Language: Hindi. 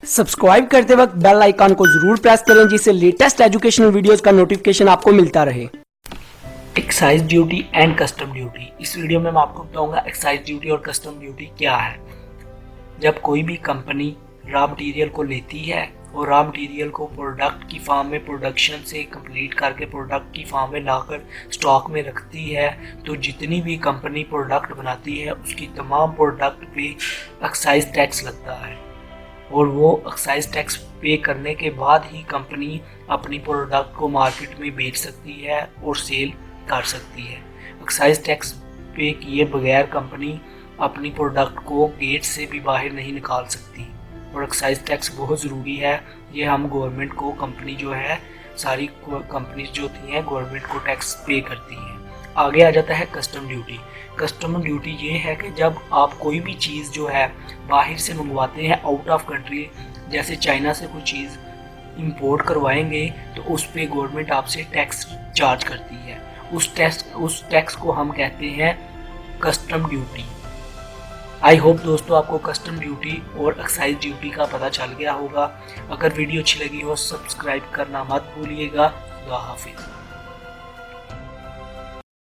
सब्सक्राइब करते वक्त बेल आइकन को जरूर प्रेस करें जिससे लेटेस्ट एजुकेशनल वीडियोस का नोटिफिकेशन आपको मिलता रहे। Excise duty and custom duty. इस वीडियो में मैं आपको बताऊंगा एक्साइज ड्यूटी और कस्टम ड्यूटी क्या है। जब कोई भी कंपनी रॉ मटेरियल को लेती है और रॉ मटेरियल को प्रोडक्ट की फॉर्म में प्रोडक्शन से कंप्लीट करके प्रोडक्ट की फॉर्म में लाकर स्टॉक में रखती है, तो जितनी भी कंपनी प्रोडक्ट बनाती है उसकी तमाम प्रोडक्ट पे एक्साइज टैक्स लगता है और वो एक्साइज टैक्स पे करने के बाद ही कंपनी अपनी प्रोडक्ट को मार्केट में बेच सकती है और सेल कर सकती है। एक्साइज टैक्स पे किए बगैर कंपनी अपनी प्रोडक्ट को गेट से भी बाहर नहीं निकाल सकती और एक्साइज टैक्स बहुत ज़रूरी है। ये हम गवर्नमेंट को, कंपनी जो है, सारी कंपनीज जो होती हैं गवर्नमेंट को टैक्स पे करती हैं। आगे आ जाता है कस्टम ड्यूटी। कस्टम ड्यूटी ये है कि जब आप कोई भी चीज़ जो है बाहर से मंगवाते हैं, आउट ऑफ कंट्री, जैसे चाइना से कोई चीज़ इंपोर्ट करवाएंगे तो उस पर गवर्नमेंट आपसे टैक्स चार्ज करती है। उस टैक्स को हम कहते हैं कस्टम ड्यूटी। आई होप दोस्तों आपको कस्टम ड्यूटी और एक्साइज ड्यूटी का पता चल गया होगा। अगर वीडियो अच्छी लगी हो सब्सक्राइब करना मत भूलिएगा। खुदा हाफिज़।